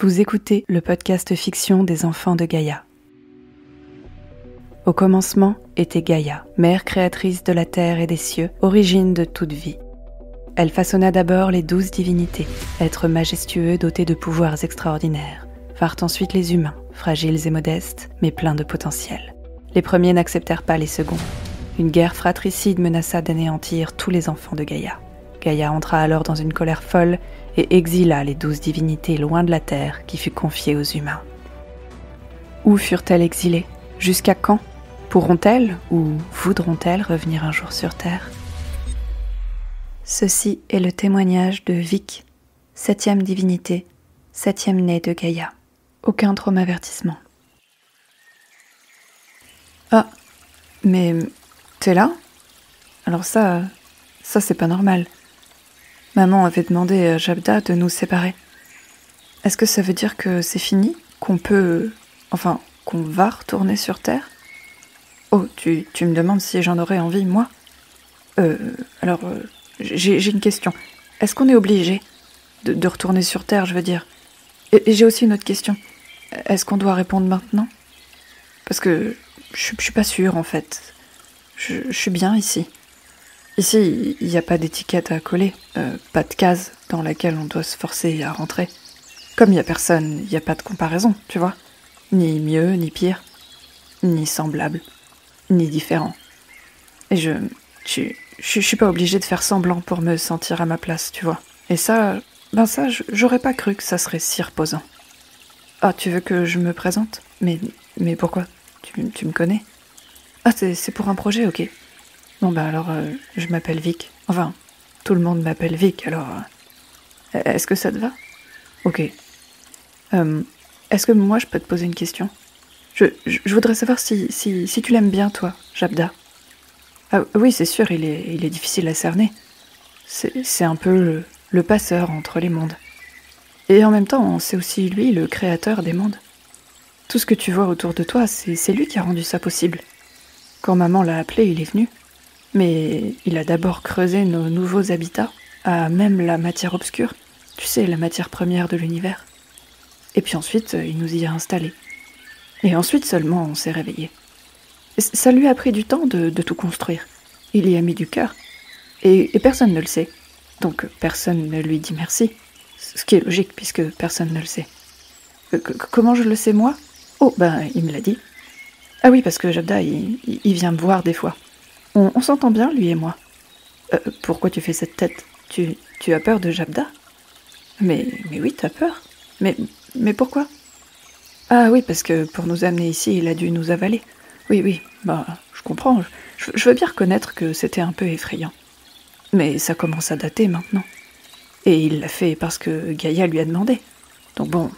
Vous écoutez le podcast fiction des enfants de Gaïa. Au commencement était Gaïa, mère créatrice de la terre et des cieux, origine de toute vie. Elle façonna d'abord les 12 divinités, êtres majestueux dotés de pouvoirs extraordinaires. Vinrent ensuite les humains, fragiles et modestes, mais pleins de potentiel. Les premiers n'acceptèrent pas les seconds. Une guerre fratricide menaça d'anéantir tous les enfants de Gaïa. Gaïa entra alors dans une colère folle et exila les 12 divinités loin de la terre qui fut confiée aux humains. Où furent-elles exilées ? Jusqu'à quand ? Pourront-elles ou voudront-elles revenir un jour sur terre ? Ceci est le témoignage de Vic, 7e divinité, 7e née de Gaïa. Aucun traumavertissement. Ah, mais t'es là ? Alors ça c'est pas normal. Maman avait demandé à Jabda de nous séparer. Est-ce que ça veut dire que c'est fini ? Qu'on va retourner sur Terre ? Oh, tu me demandes si j'en aurais envie, moi ? J'ai une question. Est-ce qu'on est obligé de retourner sur Terre, je veux dire ? Et j'ai aussi une autre question. Est-ce qu'on doit répondre maintenant ? Parce que je suis pas sûre, en fait. Je suis bien ici. Ici, il n'y a pas d'étiquette à coller, pas de case dans laquelle on doit se forcer à rentrer. Comme il n'y a personne, il n'y a pas de comparaison, tu vois. Ni mieux, ni pire, ni semblable, ni différent. Et je suis pas obligée de faire semblant pour me sentir à ma place, tu vois. Et ça, j'aurais pas cru que ça serait si reposant. Ah, tu veux que je me présente ? Mais pourquoi ? Tu me connais ? Ah, c'est pour un projet, ok. Bon alors, je m'appelle Vic. Enfin, tout le monde m'appelle Vic, alors... est-ce que ça te va ? Ok. Est-ce que moi je peux te poser une question ? Je voudrais savoir si tu l'aimes bien, toi, Jabda. Ah oui, c'est sûr, il est difficile à cerner. C'est un peu le passeur entre les mondes. Et en même temps, c'est aussi lui, le créateur des mondes. Tout ce que tu vois autour de toi, c'est lui qui a rendu ça possible. Quand maman l'a appelé, il est venu. Mais il a d'abord creusé nos nouveaux habitats, à même la matière obscure, tu sais, la matière première de l'univers. Et puis ensuite, il nous y a installés. Et ensuite seulement, on s'est réveillés. Ça lui a pris du temps de tout construire. Il y a mis du cœur. Et personne ne le sait. Donc personne ne lui dit merci. Ce qui est logique, puisque personne ne le sait. Comment je le sais, moi ? Oh, il me l'a dit. Ah oui, parce que Jabda, il vient me voir des fois. On s'entend bien, lui et moi. Pourquoi tu fais cette tête ? Tu as peur de Jabda ? Mais oui, t'as peur. Mais pourquoi ? Ah oui, parce que pour nous amener ici, il a dû nous avaler. Oui, je comprends. Je veux bien reconnaître que c'était un peu effrayant. Mais ça commence à dater maintenant. Et il l'a fait parce que Gaïa lui a demandé. Donc bon,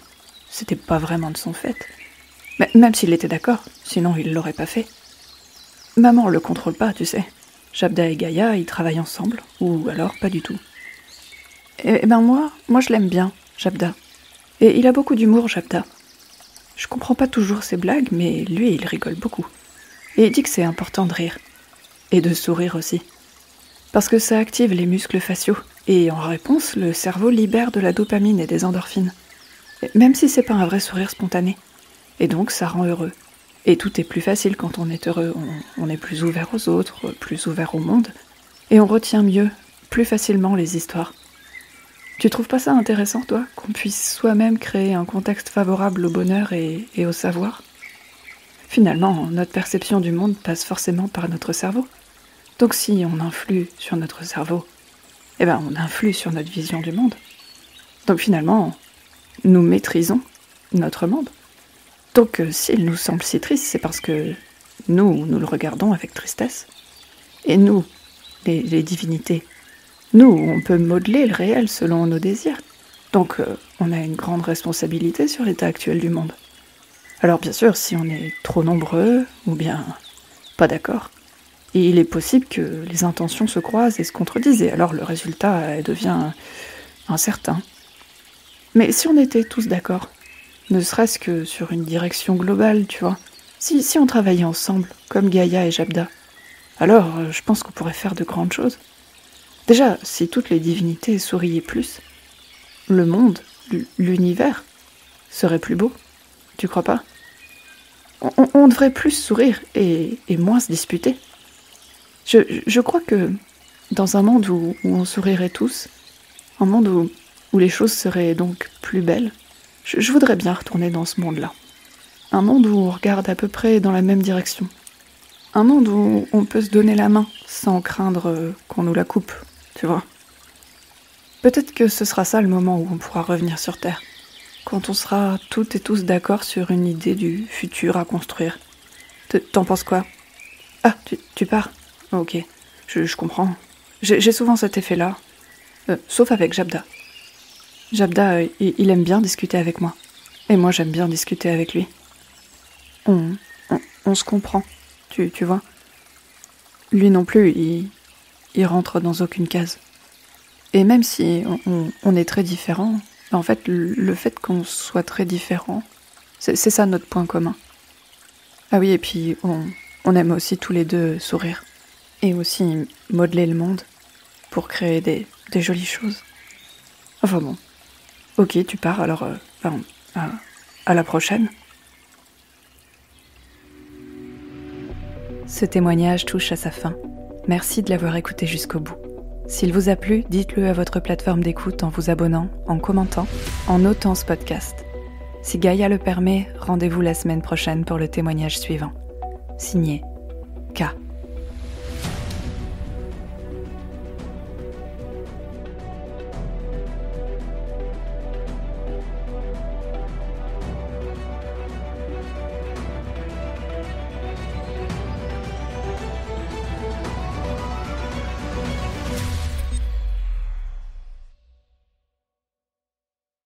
c'était pas vraiment de son fait. Mais même s'il était d'accord, sinon il l'aurait pas fait. Maman le contrôle pas, tu sais. Jabda et Gaïa, ils travaillent ensemble, ou alors pas du tout. Moi je l'aime bien, Jabda. Et il a beaucoup d'humour, Jabda. Je comprends pas toujours ses blagues, mais lui, il rigole beaucoup. Et il dit que c'est important de rire. Et de sourire aussi. Parce que ça active les muscles faciaux, et en réponse, le cerveau libère de la dopamine et des endorphines. Même si c'est pas un vrai sourire spontané. Et donc, ça rend heureux. Et tout est plus facile quand on est heureux. On est plus ouvert aux autres, plus ouvert au monde. Et on retient mieux, plus facilement les histoires. Tu trouves pas ça intéressant, toi, qu'on puisse soi-même créer un contexte favorable au bonheur et au savoir ? Finalement, notre perception du monde passe forcément par notre cerveau. Donc si on influe sur notre cerveau, on influe sur notre vision du monde. Donc finalement, nous maîtrisons notre monde. Donc, s'il nous semble si triste, c'est parce que nous le regardons avec tristesse. Et nous, les divinités, nous, on peut modeler le réel selon nos désirs. Donc, on a une grande responsabilité sur l'état actuel du monde. Alors, bien sûr, si on est trop nombreux, ou bien pas d'accord, il est possible que les intentions se croisent et se contredisent, et alors le résultat devient incertain. Mais si on était tous d'accord, ne serait-ce que sur une direction globale, tu vois. Si on travaillait ensemble, comme Gaïa et Jabda, alors je pense qu'on pourrait faire de grandes choses. Déjà, si toutes les divinités souriaient plus, le monde, l'univers, serait plus beau. Tu crois pas ? On devrait plus sourire et moins se disputer. Je crois que dans un monde où on sourirait tous, un monde où les choses seraient donc plus belles, je voudrais bien retourner dans ce monde-là. Un monde où on regarde à peu près dans la même direction. Un monde où on peut se donner la main sans craindre qu'on nous la coupe, tu vois. Peut-être que ce sera ça le moment où on pourra revenir sur Terre. Quand on sera toutes et tous d'accord sur une idée du futur à construire. T'en penses quoi ? Ah, tu pars ? Ok, je comprends. J'ai souvent cet effet-là. Sauf avec Jabda. Jabda, il aime bien discuter avec moi. Et moi, j'aime bien discuter avec lui. On se comprend, tu vois. Lui non plus, il rentre dans aucune case. Et même si on est très différents, en fait, le fait qu'on soit très différents, c'est ça notre point commun. Ah oui, et puis on aime aussi tous les deux sourire. Et aussi modeler le monde pour créer des jolies choses. Enfin bon. Ok, tu pars, alors à la prochaine. Ce témoignage touche à sa fin. Merci de l'avoir écouté jusqu'au bout. S'il vous a plu, dites-le à votre plateforme d'écoute en vous abonnant, en commentant, en notant ce podcast. Si Gaïa le permet, rendez-vous la semaine prochaine pour le témoignage suivant. Signé K.